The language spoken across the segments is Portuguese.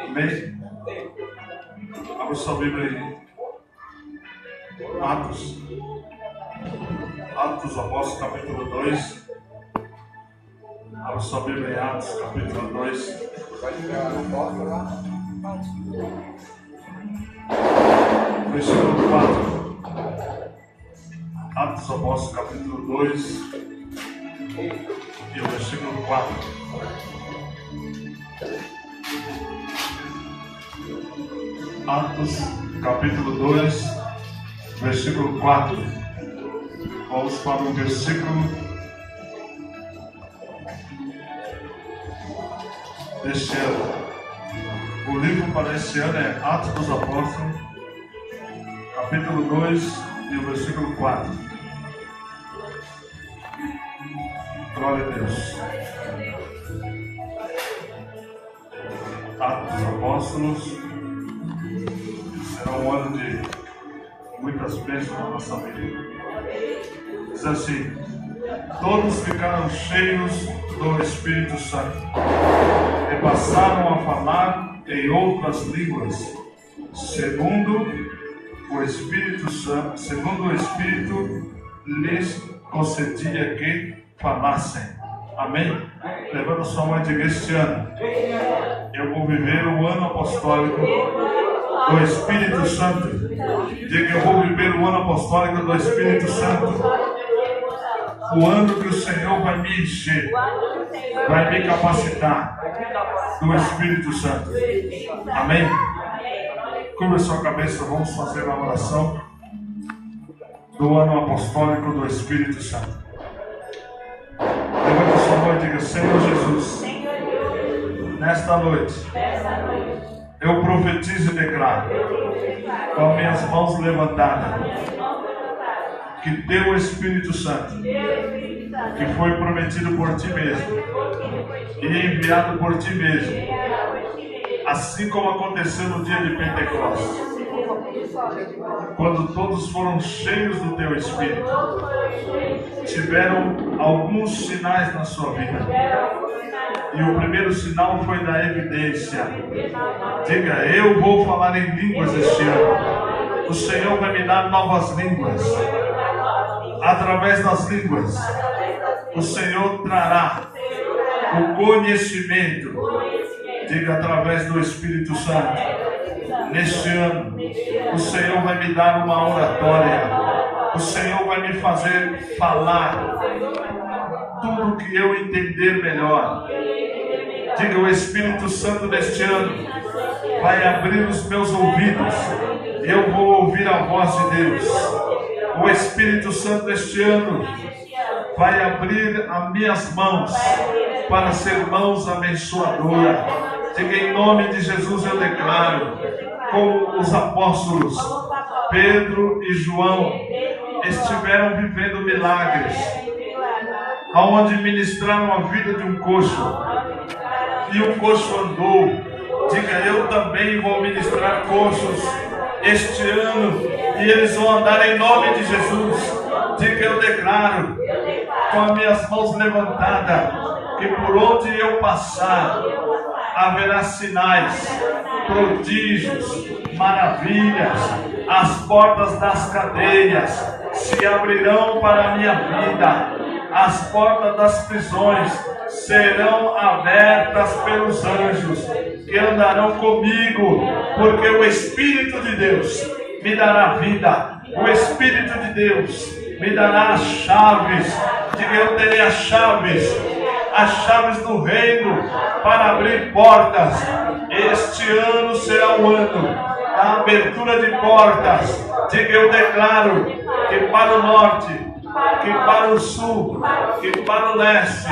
Amém? Abra sua Bíblia aí. Atos dos Apóstolos, capítulo 2. Abra sua Bíblia em Atos, capítulo 2. Versículo 4. Atos dos Apóstolos, capítulo 2. E o versículo 4. Atos, capítulo 2, versículo 4. Vamos para o versículo deste ano. O livro para este ano é Atos dos Apóstolos, capítulo 2 e o versículo 4. Glória a Deus. Atos dos Apóstolos será um ano de muitas bênçãos na nossa vida. Diz assim: todos ficaram cheios do Espírito Santo e passaram a falar em outras línguas, segundo o Espírito lhes concedia que falassem. Amém? Levanta sua mão e diga: este ano eu vou viver o ano apostólico do Espírito Santo. Diga: eu vou viver o ano apostólico do Espírito Santo. O ano que o Senhor vai me encher, vai me capacitar do Espírito Santo. Amém? Curva sua cabeça, vamos fazer a oração do ano apostólico do Espírito Santo. Levanta sua mão e diga: Senhor Jesus, nesta noite eu profetizo e declaro com as minhas mãos levantadas que teu Espírito Santo, que foi prometido por ti mesmo e enviado por ti mesmo, assim como aconteceu no dia de Pentecostes, quando todos foram cheios do teu Espírito, tiveram alguns sinais na sua vida. E o primeiro sinal foi da evidência. Diga: eu vou falar em línguas este ano. O Senhor vai me dar novas línguas. Através das línguas, o Senhor trará o conhecimento. Diga: através do Espírito Santo. Neste ano, o Senhor vai me dar uma oratória. O Senhor vai me fazer falar tudo o que eu entender melhor. Diga: o Espírito Santo neste ano vai abrir os meus ouvidos e eu vou ouvir a voz de Deus. O Espírito Santo neste ano vai abrir as minhas mãos para ser mãos abençoadoras. Diga: em nome de Jesus eu declaro, como os apóstolos Pedro e João estiveram vivendo milagres, aonde ministraram a vida de um coxo, e o coxo andou. Diga: eu também vou ministrar coxos este ano, e eles vão andar em nome de Jesus. Diga: eu declaro com as minhas mãos levantadas que por onde eu passar haverá sinais, prodígios, maravilhas. As portas das cadeias se abrirão para a minha vida. As portas das prisões serão abertas pelos anjos que andarão comigo, porque o Espírito de Deus me dará vida. O Espírito de Deus me dará as chaves. Diga: eu terei as chaves do reino para abrir portas. Este ano será o ano da abertura de portas. Diga: eu declaro que para o norte, que para o sul, que para o leste,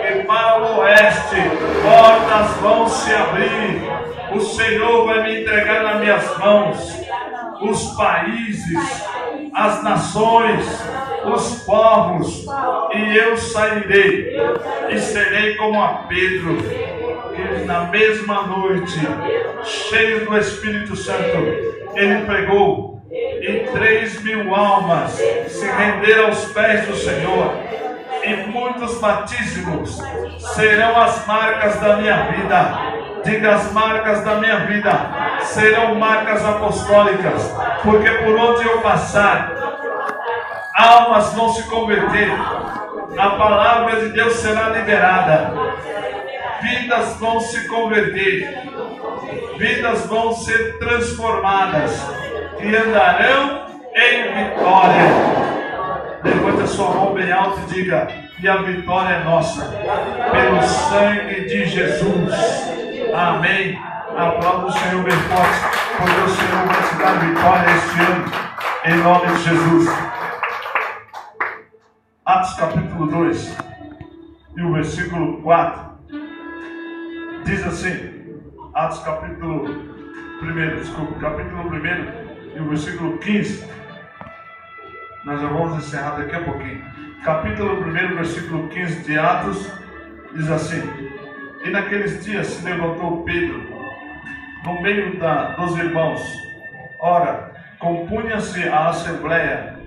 que para o oeste, portas vão se abrir. O Senhor vai me entregar nas minhas mãos os países, as nações, os povos, e eu sairei e serei como a Pedro, que na mesma noite, cheio do Espírito Santo, ele pregou, e 3.000 almas se renderam aos pés do Senhor, e muitos batismos serão as marcas da minha vida. Diga: as marcas da minha vida serão marcas apostólicas, porque por onde eu passar, almas vão se converter, a palavra de Deus será liberada, vidas vão se converter, vidas vão ser transformadas e andarão em vitória. Levante a sua mão bem alta e diga: e a vitória é nossa, pelo sangue de Jesus. Amém. Aplauda o Senhor bem forte, porque o Senhor vai te dar vitória este ano, em nome de Jesus. Atos capítulo 2 e o versículo 4 diz assim. Atos capítulo 1, capítulo 1 e o versículo 15. Nós já vamos encerrar daqui a pouquinho. Capítulo 1, versículo 15 de Atos diz assim: e naqueles dias se levantou Pedro no meio dos irmãos. Ora, compunha-se a assembleia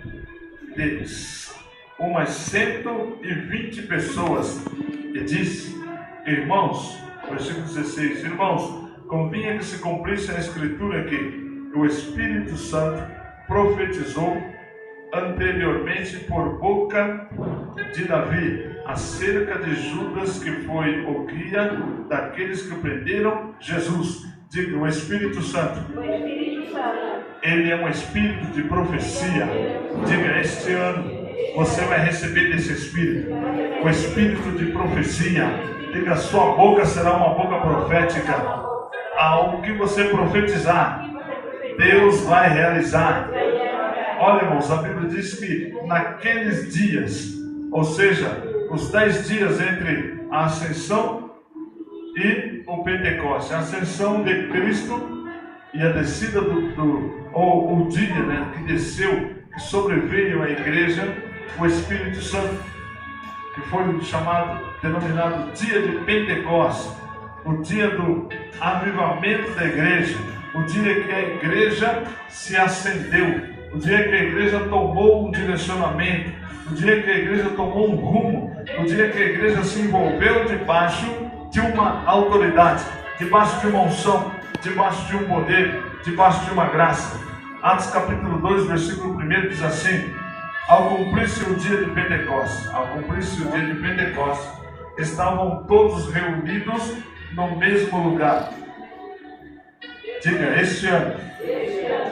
deles, umas 120 pessoas, e disse: irmãos, versículo 16, irmãos, convinha que se cumprisse a escritura que o Espírito Santo profetizou anteriormente por boca de Davi acerca de Judas, que foi o guia daqueles que prenderam Jesus. Diga: o Espírito Santo, ele é um espírito de profecia. Diga: este ano você vai receber desse espírito, o espírito de profecia. Diga: sua boca será uma boca profética. Ao que você profetizar, Deus vai realizar. Olha, irmãos, a Bíblia diz que naqueles dias, ou seja, os 10 dias entre a ascensão e o Pentecostes, a ascensão de Cristo e a descida ou o dia, né, que desceu, que sobreveio à igreja, o Espírito Santo, que foi denominado dia de Pentecostes, o dia do avivamento da igreja, o dia que a igreja se acendeu, o dia que a igreja tomou um direcionamento, o dia que a igreja tomou um rumo, o dia que a igreja se envolveu debaixo de uma autoridade, debaixo de uma unção, debaixo de um poder, debaixo de uma graça. Atos capítulo 2, versículo 1 diz assim: ao cumprir-se o dia de Pentecostes, estavam todos reunidos no mesmo lugar. Diga: este ano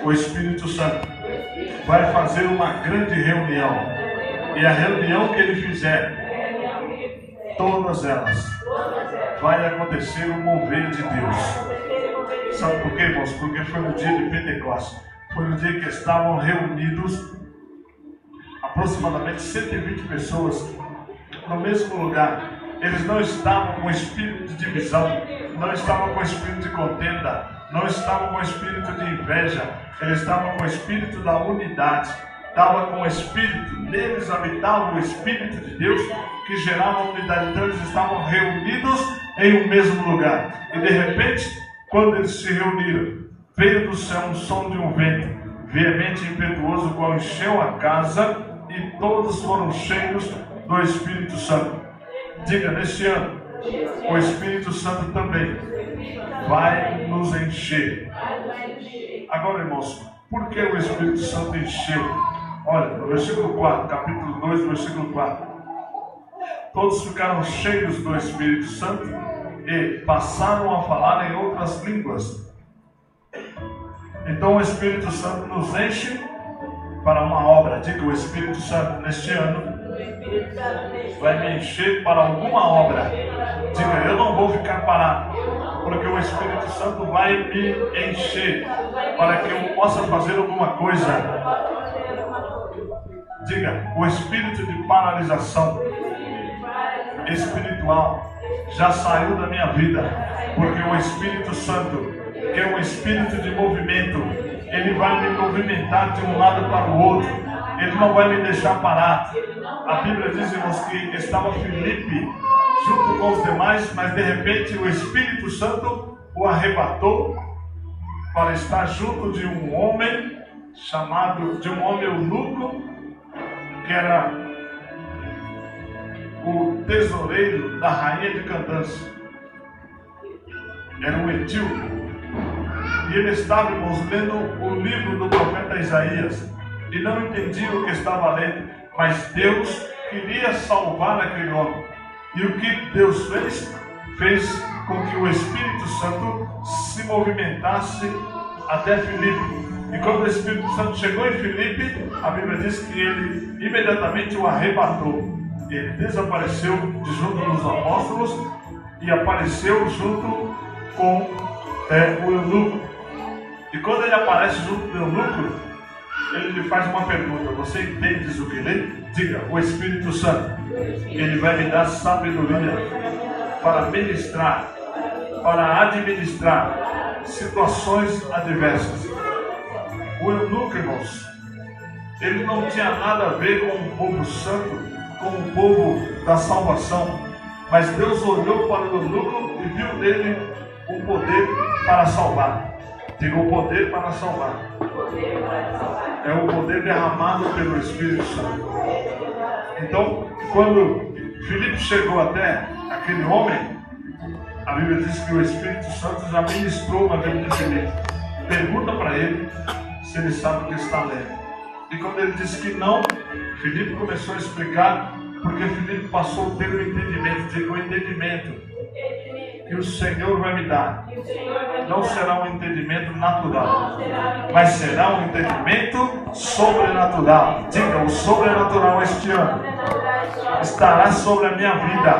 o Espírito Santo vai fazer uma grande reunião, e a reunião que ele fizer, todas elas, vai acontecer um mover de Deus. Sabe por quê, irmãos? Porque foi no dia de Pentecostes, foi no dia que estavam reunidos aproximadamente 120 pessoas no mesmo lugar. Eles não estavam com espírito de divisão, não estavam com espírito de contenda, não estavam com espírito de inveja, eles estavam com o espírito da unidade, estavam com o espírito, neles habitava o Espírito de Deus que gerava unidade. Então eles estavam reunidos em um mesmo lugar, e de repente, quando eles se reuniram, veio do céu um som de um vento veemente e impetuoso, qual encheu a casa, e todos foram cheios do Espírito Santo. Diga: neste ano o Espírito Santo também vai nos encher. Agora, irmãos, por que o Espírito Santo encheu? Olha, no versículo 4, capítulo 2, versículo 4. Todos ficaram cheios do Espírito Santo e passaram a falar em outras línguas. Então o Espírito Santo nos enche para uma obra. Diga: o Espírito Santo neste ano vai me encher para alguma obra. Diga: eu não vou ficar parado, porque o Espírito Santo vai me encher para que eu possa fazer alguma coisa. Diga: o espírito de paralisação espiritual já saiu da minha vida, porque o Espírito Santo, que é um espírito de movimento, ele vai me movimentar de um lado para o outro, ele não vai me deixar parado. A Bíblia diz, irmãos, que estava Filipe junto com os demais, mas de repente o Espírito Santo o arrebatou para estar junto de um homem eunuco, que era o tesoureiro da rainha de Candance. era um etíope. E ele estava, irmãos, lendo o livro do profeta Isaías. E não entendia o que estava lendo. Mas Deus queria salvar aquele homem. E o que Deus fez? Fez com que o Espírito Santo se movimentasse até Filipe. E quando o Espírito Santo chegou em Filipe, a Bíblia diz que ele imediatamente o arrebatou. Ele desapareceu de junto dos apóstolos e apareceu junto com o eunuco. E quando ele aparece junto do eunuco, ele lhe faz uma pergunta: você entende o que lê? Diga: o Espírito Santo. Ele vai me dar sabedoria para ministrar, para administrar situações adversas. O eunuco, irmãos, ele não tinha nada a ver com o povo santo, com o povo da salvação. Mas Deus olhou para o eunuco e viu nele o poder para salvar. Diga: o poder para salvar. É o poder derramado pelo Espírito Santo. Então, quando Filipe chegou até aquele homem, a Bíblia diz que o Espírito Santo já ministrou na vida de Filipe. Pergunta para ele se ele sabe o que está lendo. E quando ele disse que não, Filipe começou a explicar, porque Filipe passou a ter o entendimento. Diga: o entendimento que o Senhor vai me dar não será um entendimento natural, mas será um entendimento sobrenatural. Diga: o sobrenatural este ano estará sobre a minha vida,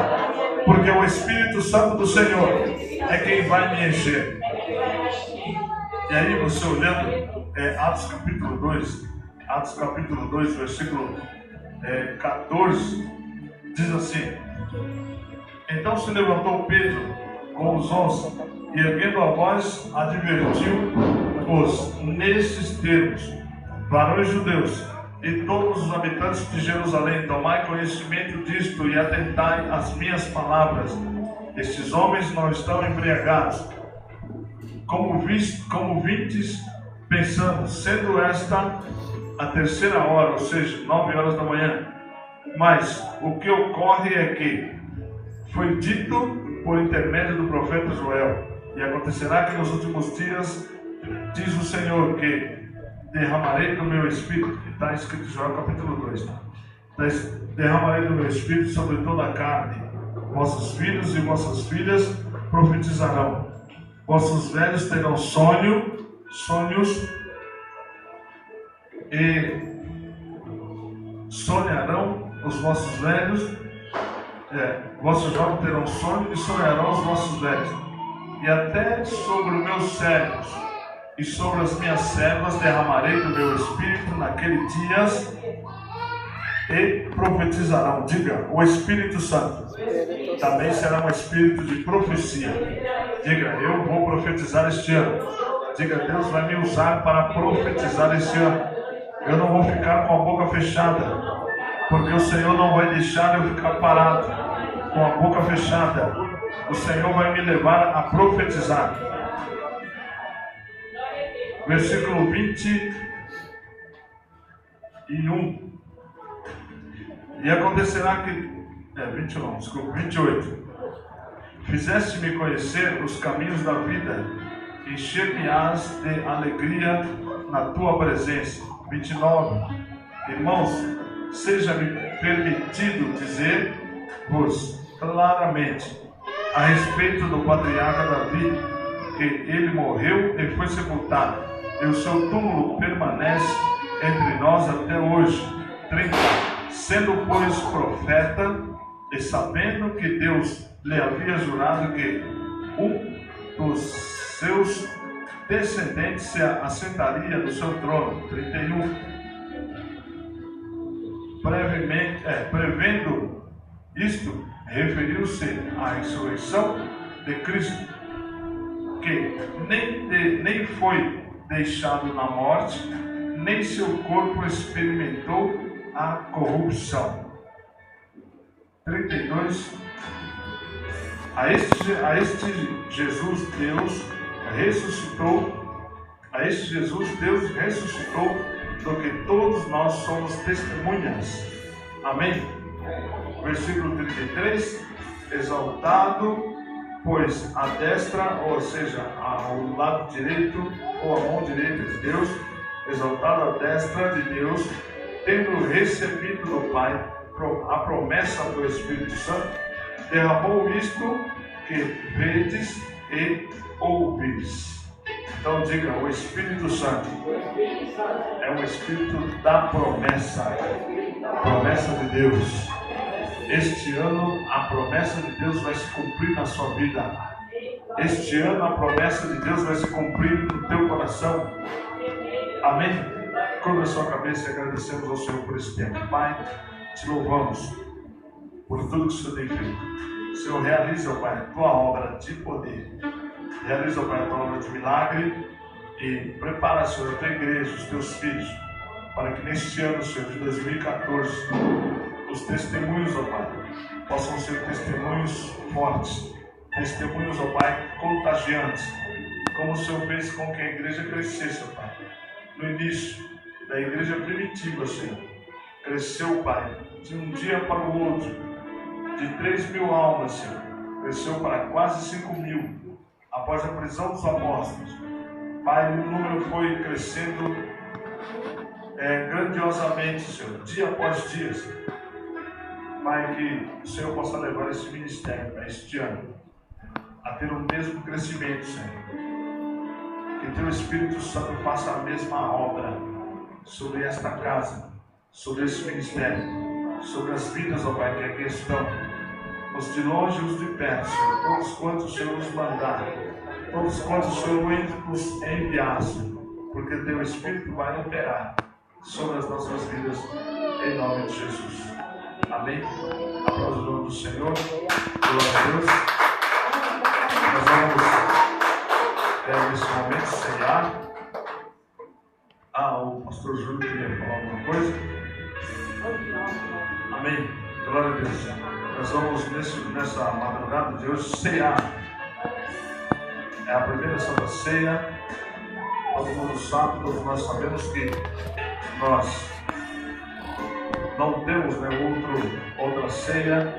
porque o Espírito Santo do Senhor é quem vai me encher. E aí, você olhando Atos capítulo 2, versículo 14, diz assim: então se levantou Pedro com os 11 e, erguendo a voz, advertiu-os nestes termos: varões judeus e todos os habitantes de Jerusalém, tomai conhecimento disto e atentai às minhas palavras. Estes homens não estão embriagados, como vintes, pensando, sendo esta a terceira hora, ou seja, 9 horas da manhã. Mas o que ocorre é que foi dito por intermédio do profeta Joel: e acontecerá que nos últimos dias, diz o Senhor, que derramarei do meu Espírito. Está escrito em Joel capítulo 2, derramarei do meu Espírito sobre toda a carne. Vossos filhos e vossas filhas profetizarão, vossos velhos terão sonhos, e sonharão os vossos velhos. Vossos jovens terão sonho e sonharão os vossos velhos. E até sobre os meus servos e sobre as minhas servas derramarei do meu Espírito naqueles dias, e profetizarão. Diga: o Espírito Santo também será um espírito de profecia. Diga: eu vou profetizar este ano. Diga: Deus vai me usar para profetizar este ano. Eu não vou ficar com a boca fechada, porque o Senhor não vai deixar eu ficar parado com a boca fechada. O Senhor vai me levar a profetizar. Versículo 21. E acontecerá que 28. Fizeste-me conhecer os caminhos da vida, encher-me-ás de alegria na tua presença. 29. Irmãos, seja-me permitido dizer-vos claramente a respeito do patriarca Davi, que ele morreu e foi sepultado, e o seu túmulo permanece entre nós até hoje. 30. Sendo, pois, profeta, e sabendo que Deus lhe havia jurado que um dos seus descendentes se assentaria no seu trono. 31. Prevendo isto, referiu-se à ressurreição de Cristo, que nem foi deixado na morte, nem seu corpo experimentou a corrupção. 32. A este Jesus Deus ressuscitou, do que todos nós somos testemunhas. Amém? Versículo 33. Exaltado pois a destra, ou seja, ao lado direito ou a mão direita de Deus, exaltado a destra de Deus, tendo recebido do Pai a promessa do Espírito Santo, derramou isto que vedes e ouvis. Então diga, o Espírito Santo é o Espírito da promessa, promessa de Deus. Este ano a promessa de Deus vai se cumprir na sua vida. Este ano a promessa de Deus vai se cumprir no teu coração. Amém? Curva a sua cabeça e agradecemos ao Senhor por esse tempo. Pai, te louvamos por tudo que o Senhor tem feito. Senhor, realiza, Pai, a tua obra de poder. Realiza, Pai, a tua obra de milagre e prepara, Senhor, a tua igreja, os teus filhos, para que neste ano, Senhor, de 2014, os testemunhos, ó Pai, possam ser testemunhos fortes, testemunhos, ó Pai, contagiantes, como o Senhor fez com que a igreja crescesse, ó Pai. No início da igreja primitiva, Senhor, cresceu, Pai, de um dia para o outro, de 3.000 almas, Senhor, cresceu para quase 5.000, após a prisão dos apóstolos. Pai, o número foi crescendo grandiosamente, Senhor, dia após dia, Senhor. Pai, que o Senhor possa levar esse ministério para este ano a ter o mesmo crescimento, Senhor. Que Teu Espírito Santo faça a mesma obra sobre esta casa, sobre esse ministério, sobre as vidas, ó Pai, que aqui estão, os de longe e os de perto, Senhor, todos quantos o Senhor nos mandar, todos quantos o Senhor nos enviar, Senhor, porque Teu Espírito vai operar sobre as nossas vidas, em nome de Jesus. Amém? Aplausos o nome do Senhor. Glória a Deus. Nós vamos, nesse momento, ceiar. O pastor Júlio queria falar alguma coisa. Amém? Glória a Deus. Nós vamos, nessa madrugada de hoje, ceiar. É a primeira Santa Ceia. Todo mundo sabe, todos nós sabemos que nós não temos, né, outra ceia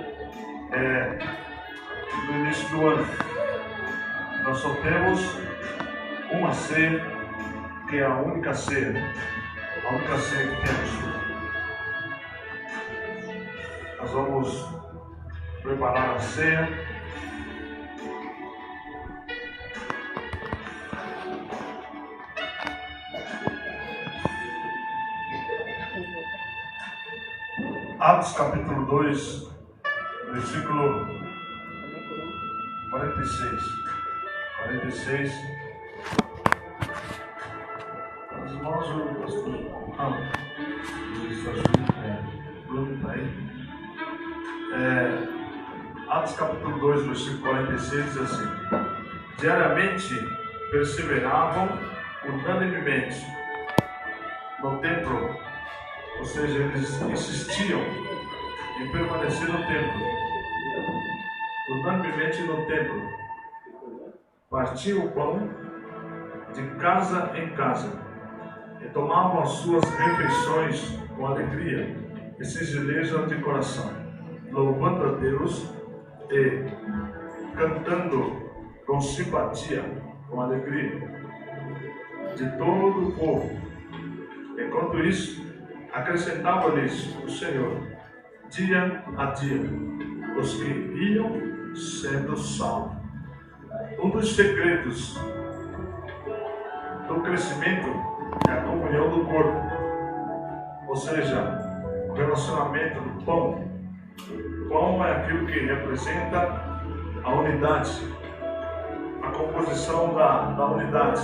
no início do ano. Nós só temos uma ceia, que é a única ceia, a única ceia que temos. Nós vamos preparar a ceia. Atos capítulo 2, versículo 46. Os irmãos, o pastor Bruno está aí. Atos capítulo 2, versículo 46 diz assim: diariamente perseveravam unanimemente no templo. Ou seja, eles insistiam em permanecer no templo, unanimemente no templo. Partiam o pão de casa em casa e tomavam as suas refeições com alegria e singeleza de coração, louvando a Deus e cantando com simpatia, com alegria de todo o povo. Enquanto isso, acrescentava-lhes o Senhor, dia a dia, os que iam sendo salvos. Um dos segredos do crescimento é a comunhão do corpo, ou seja, o relacionamento do pão. O pão é aquilo que representa a unidade, a composição da unidade.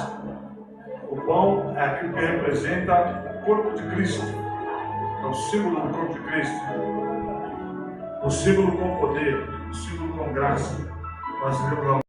O pão é aquilo que representa o corpo de Cristo. É o símbolo do corpo de Cristo, o símbolo com poder, o símbolo com graça. Nós lemos lá